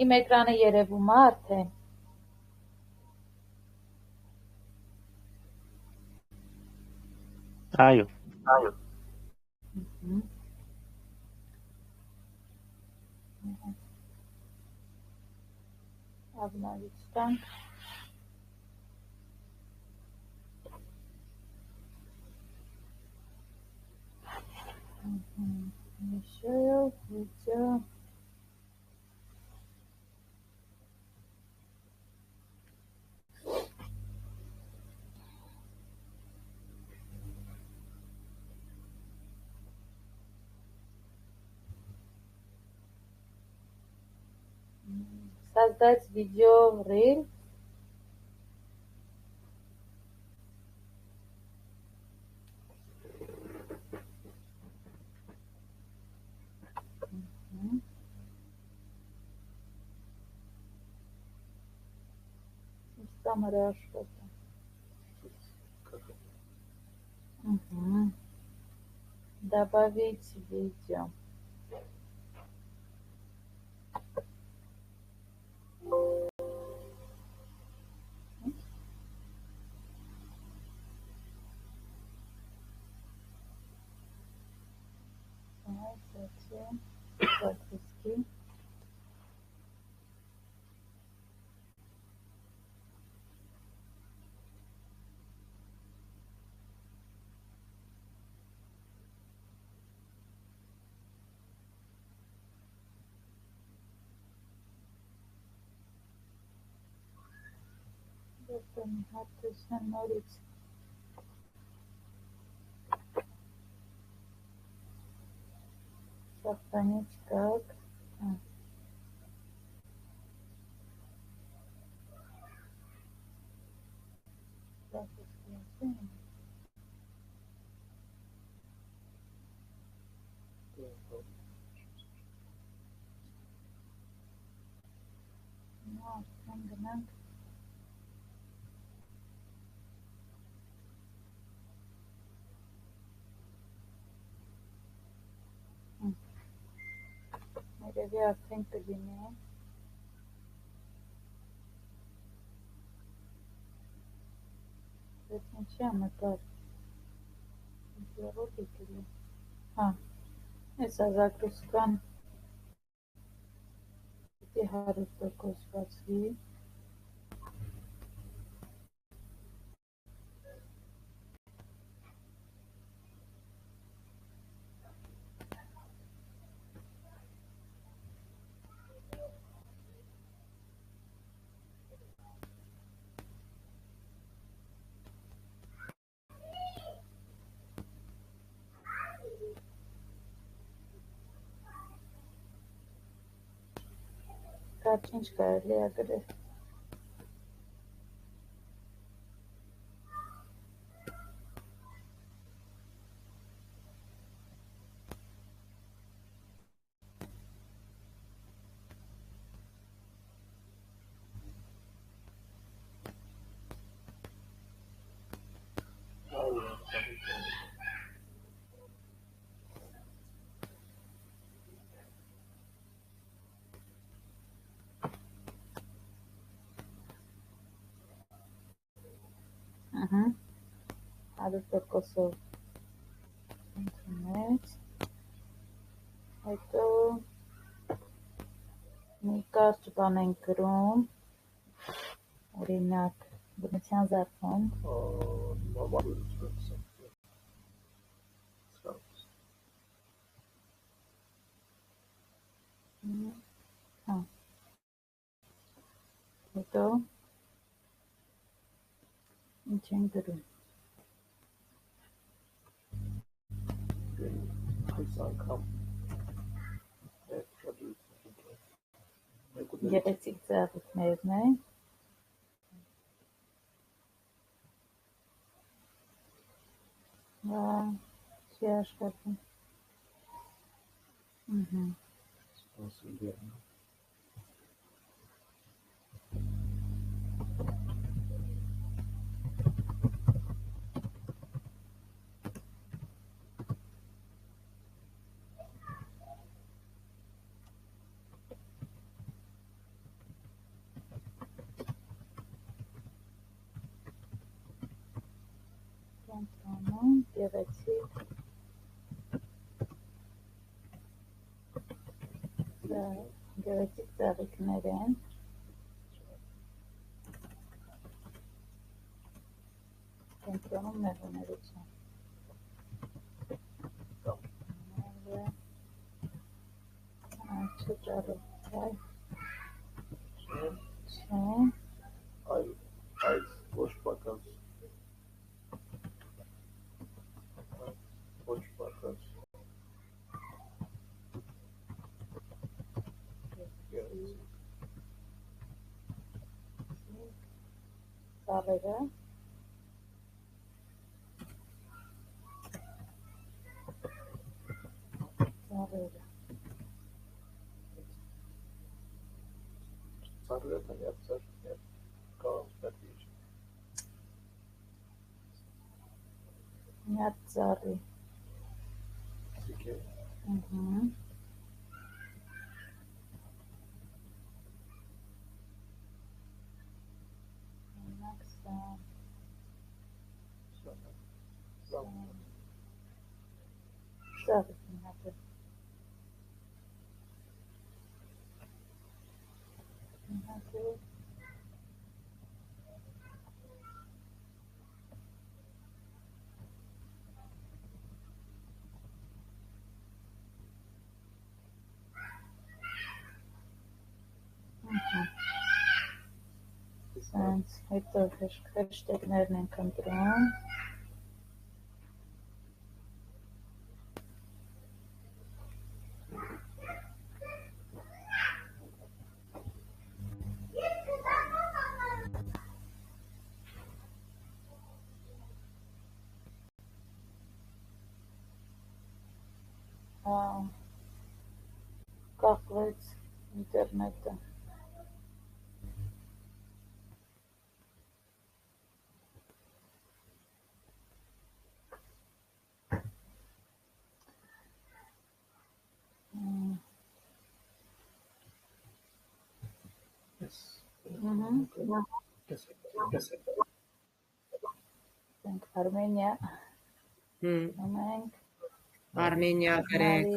Իմ էկրանը երևում է արդեն։ Այո։ Обновить танк. Еще видео. Создать видео Reel. Камера что-то. Добавить видео. Затем запусти. Это не хатышна норից. Сохранить как. Գնանք երևի արդեն կլինի Դες ինչի ամակար Զերոտ եկելի Ես ազակրուսկան Պիտի 100% բացվի Կարճ ինչ կարելի է գրել Հատուկոսով ինտերնետ հետո մի կարճ բան ենք գրում օրինակ բնության զարթում հետո ինչ ենք գրում Գեղեցիկ ծաղիկներն են չի աշխատում Գեղեցիկ ծաղիկներ են, կենտրոնում մեղուներություն, չճարով, չէ, Այդ ոչ պակաս ծառերը, ծառերը միացար կաղամսպետիչ միատ ծառի, սիքե ծառի միատը, սենց, հետո հեշտեկներն ենք ընտրում, կախվեց ինտերնետը, ենք Արմենիա, ունենք, Արմենիա գրեք,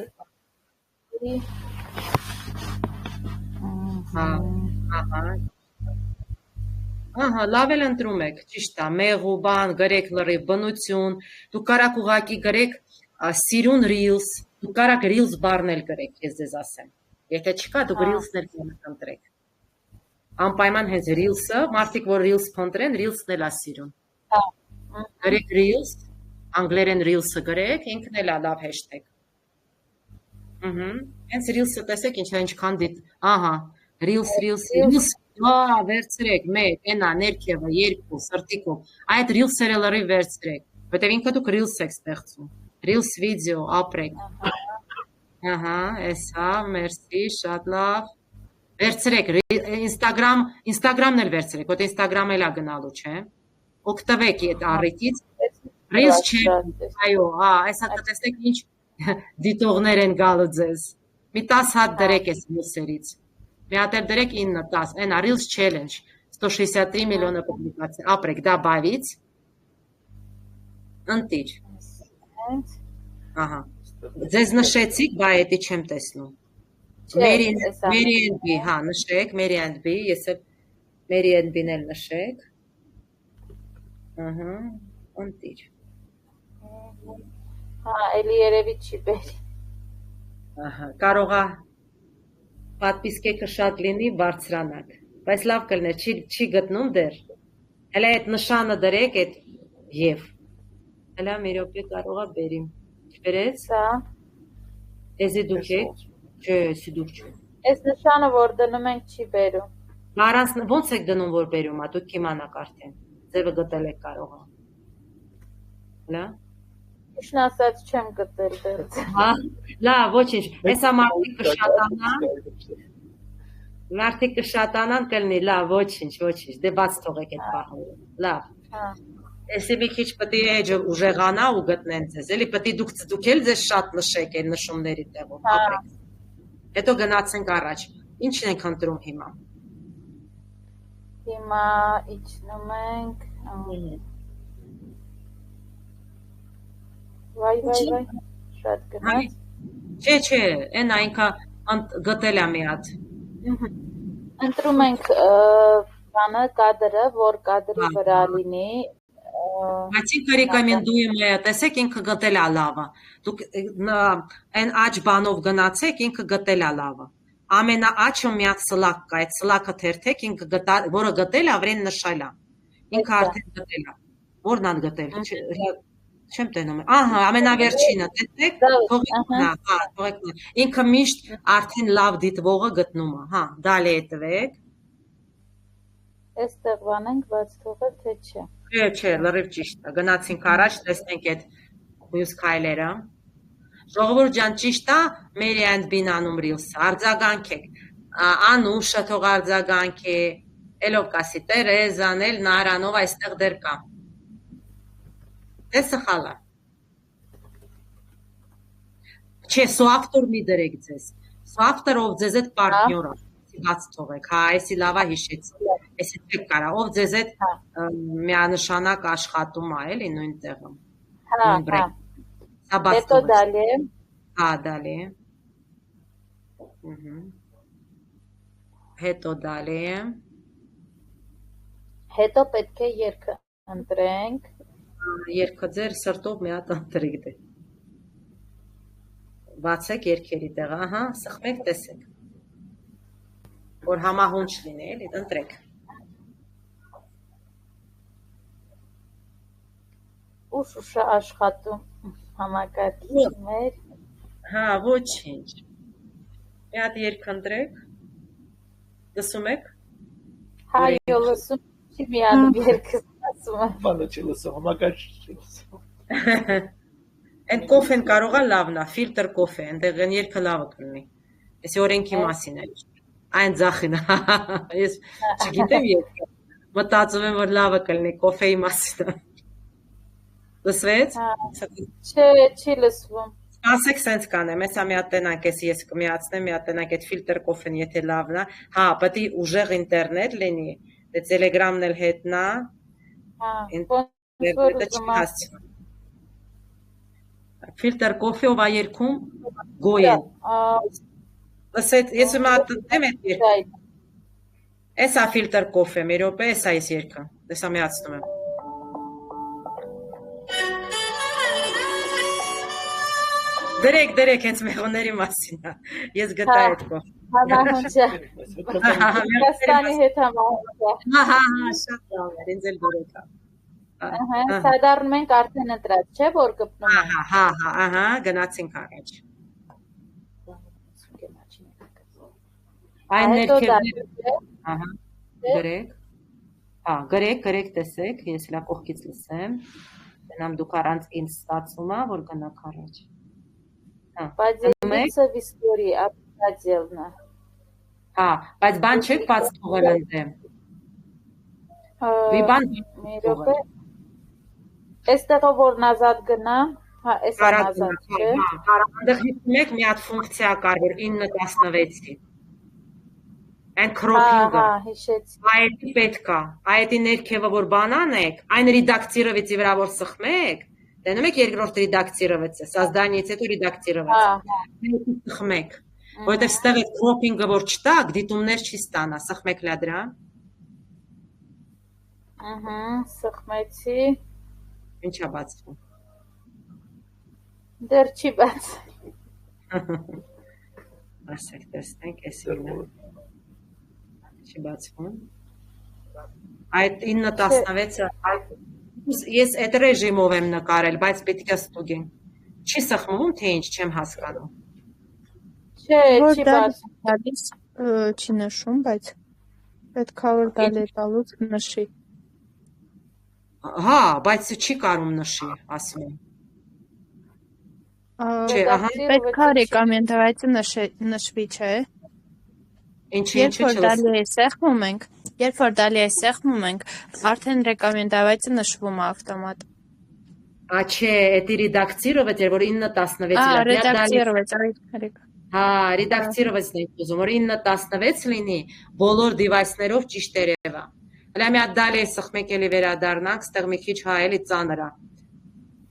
ահա, լավ էլ ընտրում եք, ճիշտ է, մեղու բան, գրեք լրիվ բնություն, դուք կարաք ուղակի գրեք սիրուն ռիլս, դուք կարաք ռիլս բառն էլ գրեք, ես ձեզ ասեմ, եթե չկա, դուք ռիլսներ կընտրեք, անպայման հենց ռիլսը, մարդիկ, որ ռիլս փնտրեն, ռիլսն էլ է սիրուն, գրեք ռիլս, անգլերեն ռիլսը գրեք, ինքն էլ է լավ հեշտեգ, հենց ռիլսը տեսեք ինչքան դիտ, ահա, ռիլս, վերցրեք, մեկ, ենա, ներքևը, երկու, սրտիկով, այդ ռիլսերը լրիվ վերցրեք, որտև ինքը դուք ռիլս եք ստեղծում, ռիլս վիդեո, ապրեք, ահա, էսա, մերսի, շատ լավ, վերցրեք, ինստագրամն էլ վերցրեք, ոտ ինստագրամ էլ է գնալու, չէ, օգտվեք այդ առիթից, ռիլս չէ, այո, այսա կտեսնեք ինչ դիտողներ են գալու ձեզ, մի 10 հատ դրեք ես ռիլսերից, մի հատ էլ դրեք 9-10, այն Reels Challenge, 163 միլիոնը պուբլիկացիա, ապրեք, դաբավից, ընտիր, ահա, ձեզ նշեցիք, բայ էտի չեմ տեսնում, Mary and B, հա, նշեք, Mary and B, ես էլ Mary and B-ն էլ նշեք, ահա, ընտիր, հա, էլի երևի չի բերի, ահա, կարողա պատպիսկեքը շատ լինի բարձրանակ, բայց լավ կլներ, չի գտնում դեր, հելա այդ նշանը դրեք, այդ և, հելա մի րոպե կարողա բերիմ, չբերեց, էզի դուք եք, չէ, էսի դուք չէ, այս նշանը, որ դնում ենք չի բերում, ոնց եք դնում, որ բերում, դուք կիմանաք արդեն, ձևը գտել եք կարողա, հելա, Իշն ասած չեմ գտել դերձ, լավ, ոչինչ, էսա մարդիկ կշատանան կլնի, լավ, ոչինչ, դե բաց թողեք այդ պահում, լավ, էսի մի քիչ պտի էջը ուժեղանա ու գտնեն ձեզ, էլի պտի դուք էլ ձեզ շատ նշեք այն նշումների տեղում, ապրեք, հետո գնացենք առաջ, ինչն ենք ընտրում հիմա, հիմա իջնում ենք, վայ, շատ գնաց։ Չէ, այն այնքա գտել է մի հատ։ Ընտրում ենք բանը կադրը, որ կադրի վրա լինի։ Բայց ինքը ռեկոմենդուեմ է, տեսեք ինքը գտել է լավը։ Դուք այն աճ բանով գնացեք, ինքը գտել է լավը։ Ամենաաճը միած սլակ կա, այդ սլակը թերթեք, ինքը որը գտել է, վրեն նշել է։ Ինքը արդեն գտել է։ Որն ան գտել։ Չեմ տենում։ Ահա, ամենավերջինը, տեսեք, թողեք։ Ինքը միշտ արդեն լավ դիտվողը գտնում է, հա, դալի հետվեք։ Այստեղ բանենք, բայց թողել թե չէ։ Չէ, լրիվ ճիշտ է։ Գնացինք առաջ, տեսնենք այդ մյուս քայլերը։ Ժողովուրդ ջան, ճիշտ է, Mary and Bean անում ռիլսը, արձագանքեք։ Անուշը թող արձագանքի, էլով կասի Տերեզան, էլ Նարանով այստեղ դեր կա։ Դե սխալ է։ Չէ, սոավտոր մի դրեք ձեզ։ Սոավտոր ով ձեզ այդ պարտնյոր է, բաց թողեք, հա, այսի լավա հիշեցի։ Այսի չեք կարա, ով ձեզ այդ միանշանակ աշխատում է, էլի նույն տեղում։ Հա։ Հետո դալի։ Հա, դալի։ Հետո դալի։ Հետո պետք է երգը ընտրենք։ Երգը ձեր սրտով մի հատ ընտրեք դե։ Բացեք երգերի տեղը, ահա, սխմեք, տեսեք։ Որ համահունչ լինի, էլի, ընտրեք։ Ուշ աշխատում համակարգի մեր։ Հա, ոչինչ։ Մի հատ երգ ընտրեք։ Լսում եք։ Հա, լսում, չի միանում երգը ասում եմ։ Բանը չի լսում, համակարգ չի լսում։ Այն կոֆեն կարող է լավն է, ֆիլտր կոֆե, այնտեղ այն երգը լավը կլինի։ Էսի օրենքի մասին է։ Այն ձախին է։ Ես չգիտեմ երգը։ Մտածում եմ, որ լավը կլինի կոֆեի մասին։ Լսվեց։ Չէ, չի լսվում։ Ասեք սենց կանեմ, հեսա մի հատ տենանք, ես կմիացնեմ, մի հատ տենանք այդ ֆիլտր կոֆեն, եթե լավն է, հա, պետք է ուժեղ ինտերնետ լինի, դե տելեգրամն էլ հետն է, ֆիլտր կոֆեով ա երգում, գոյեն, ես ում հատ դեմ էտ երգ, ես ա ֆիլտր կոֆե, մի ռոպե, ես ա ես երգը, ես ա միացնում եմ, Դրեք, հենց մեղոների մասին է, ես գտա այդ կով։ Համահունչը, Վրաստանի հետ համահունչը։ Հա, շատ լավ էր, ինձ էլ դրեք։ Սա դառնում ենք արդեն ընտրած, չէ, որ գպնում ենք։ Հա, գնացինք առաջ։ Այն ներքևները, գրեք, հա, գրեք, տեսեք, ես լա կողքից լսեմ, նամ դուք առանց ինձ ստացում է, որ գնաք առաջ։ Բայց ելիցը վիստորի, ապրատելն է։ Հա, բայց բան չեք բաց թողել ընդեմ։ Մի բան թողել։ Էստեղով որ նազատ գնամ, հա, էս է նազատ, չէ։ Անդեղ հիպնեք մի հատ ֆունկցիա կար, որ 9-16-ի։ Այն քրոփինգը։ Հա, հիշեցի։ Այդի պետք է, այդի ներքևը որ բան անեք, այն ռեդակտիրովիցի վրա որ սխմեք, Տենում եք երկրորդ ռեդակտիրովից է, սազդանիից հետո ռեդակտիրովից է, սխմեք, որովհետև ստեղ այդ քրոփինգը որ չտակ, դիտումներ չի ստանա, սխմեք լա դրա։ Սխմեցի։ Ինչ է բացվում։ Դեռ չի բացվում։ Ասեք, տեսնենք, ես ինը։ Չի բացվում։ Այդ 9-16-ը, ես այդ ռեժիմով եմ նկարել, բայց պետք է ստուգեմ։ Չի սխմվում, թե ինչ չեմ հասկանում։ Չէ, չի բացվում։ Չի նշում, բայց պետք է որ դալի տալուց նշի։ Հա, բայց չի կարում նշի, ասում եմ։ Պետք է ռեկոմենդացիա նշվի, չէ։ Երբ որ դալի է սեղմում ենք, արդեն ռեկոմենդացիա նշվում է ավտոմատ։ Չէ, էդի ռեդակտիրովից էր, որ 9-16 ռեդակտիրովից, Հա, ռեդակտիրովիցն ենք ուզում, որ 9-16 լինի, բոլոր դիվայսներով ճիշտ երևա։ Հələ մի հատ դալի սխմեք էլի վերադառնանք, ստեղ մի քիչ հա էլի ծանր է։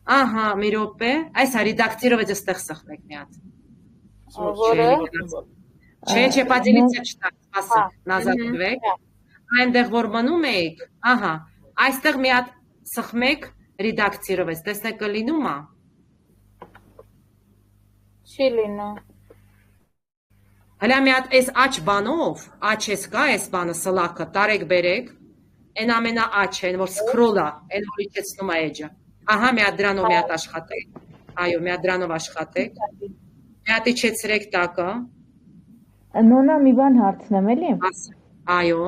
Ահա, մի րոպե, այս ռեդակտիրովը այստեղ սխմեք մի հատ։ Որը Չէ, поделиться չտակ, ասեք, назад տվեք։ Այնտեղ որ մնում էիք, ահա, այստեղ մի հատ սխմեք ռեդակտիրովը, տեսնեք կլինում է։ չի լինում։ Հələ մի հատ այս աչ բանով, աչ էս կա, այս բանը սլակը, տարեք բերեք, այն ամենա աչը, այն որ սկրոլա, այն որ իջեցնում է էջը։ Ահա, մի հատ դրանով մի հատ աշխատեք, այո, մի հատ դրանով աշխատեք, մի հատ իջեցրեք տակը, Նոնա մի բան հարցնեմ, էլի։ այո,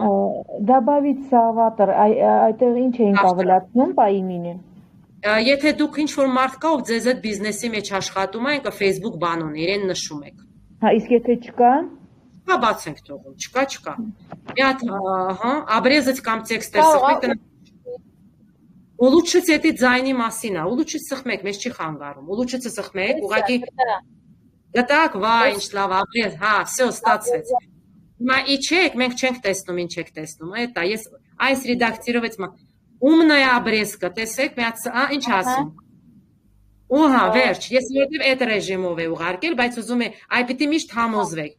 Добавить սավատր, այդտեղ ինչ էինք ավելացնում պայիմինը։ եթե դուք ինչ-որ մարդ կա, ով ձեզ այդ բիզնեսի մեջ աշխատում է, այնքը Facebook բան ունի, իրեն նշում եք։ Հա, իսկ եթե չկա։ Հա, բացենք թողում, չկա։ Մի հատ, ահա, обрезать կամ տեքստեր սխմեք, Улучшить эти ձայնի մասին է, улучшить սխմեք, մեզ չի խանգարում, улучшить սխմեք, ուղղակի Գտակ, վայ, ինչ լավ, ապրես, հա, всё, ստացվեց։ Հիմա իջեք, մենք չենք տեսնում, ինչ եք տեսնում, էտա, ես այս ռեդակտիրով էց Умная обрезка, տեսեք, մի հատ, ինչ ասում։ Ուհա, վերջ, ես որտեվ այդ ռեժիմով է ուղարկել, բայց ուզում է, այ պիտի միշտ համոզվեք։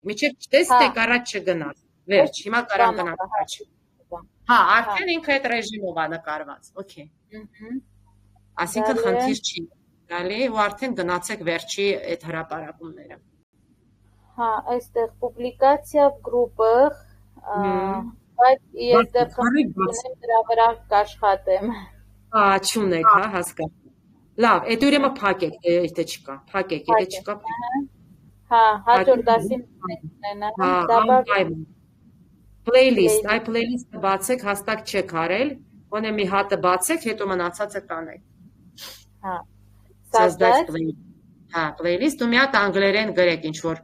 Միջև չտեսնեք, առաջ չգնաց։ Վերջ, հիմա կարան գնաց առաջ։ Հա, արդեն ինքը այդ ռեժիմով է նկարված, օքեյ։ Այսինքն խնդիր չի գալի, ու արդեն գնացեք վերջի այդ հրապարակումները։ Հա, այստեղ պուբլիկացիա գրուպը, բայց ես դեպքում դրա վրա կաշխատեմ։ Հա, չունեք, հա, հասկացա։ Լավ, այդ ուրեմն փակեք, եթե չկա, փակեք, եթե չկա։ Հա, հաջորդ դասին ունենանք, Playlist, այ playlist-ը բացեք, հաստատ չեք արել, գոնե մի հատը բացեք, հետո մնացածը կանեք։ Հա, Создать playlist։ Հա, playlist ու մի հատ անգլերեն գրեք, ինչ որ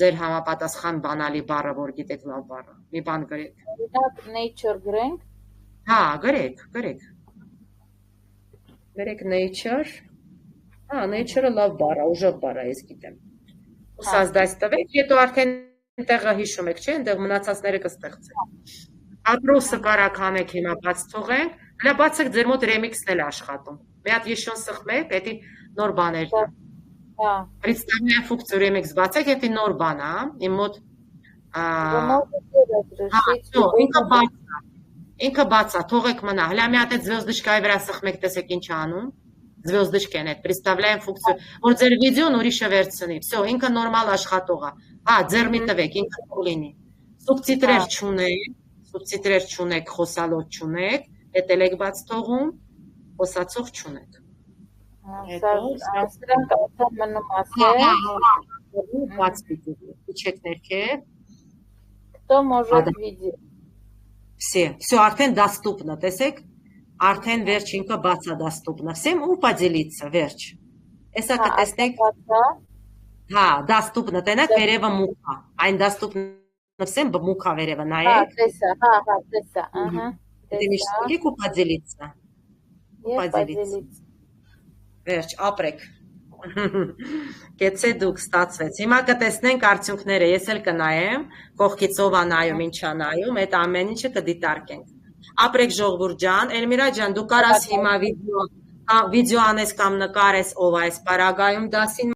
ձեր համապատասխան բանալի բառը, որ գիտեք լավ բառը, մի բան գրեք։ Օրինակ nature գրենք։ Հա, գրեք։ Գրեք nature։ Հա, nature-ը լավ բառ է, ուժեղ բառ է, ես գիտեմ։ Ու создать տվեք, հետո արդեն տեղը հիշում եք, չէ՞, այնտեղ մնացածները կստեղծեք։ Ապրոսը կարակ անեք հիմա բաց թողենք, հələ բացեք ձեր մոտ remix-ն էլ աշխատում։ Մի հատ ешոն սխմեք, դա նոր բաներ է։ Հա։ Представляю ֆունկցիա remix բացեք, դա նոր բան է, իմ մոտ ինքը բաց է, թողեք մնա։ Հələ մի հատ այդ звездочкայի վրա սխմեք, տեսեք ինչ անում։ Звездочкան այդ представляем ֆունկցիա, որ ձեր վիդեոն ուրիշը վերցնի։ Всё, ինքը նորմալ աշխատող է։ Հա, ձեր մի տվեք, ինքը կլինի։ Սուբտիտրեր չունեք, խոսալոց չունեք, էտել եք բաց թողում, խոսացող չունեք։ Սրանք արդեն մնում ասել։ Բաց պիտի, իջեք ներքև։ Кто может видеть? Всё, արդեն доступно, տեսեք։ Արդեն վերջ ինքը բաց է доступно։ Всем ու поделиться, վերջ։ Էսա կտեսնեք։ Հա, доступно, տենակ վերևը մուք է։ Այն доступно всем մուք է վերևը, նայեք։ Տեսա, ահա։ Դե միշտ եք ու поделиться։ Поделиться։ Վերջ, ապրեք։ Կեցե դուք ստացվեց։ Հիմա կտեսնենք արդյունքները, ես էլ կնայեմ, կողքից ով է նայում, ինչ է նայում, այդ ամեն ինչը կդիտարկենք։ Ապրեք ժողովուրդ ջան, Էլմիրա ջան, դու կարաս հիմա վիդեո անես կամ նկարես ով այս պարագայում դասին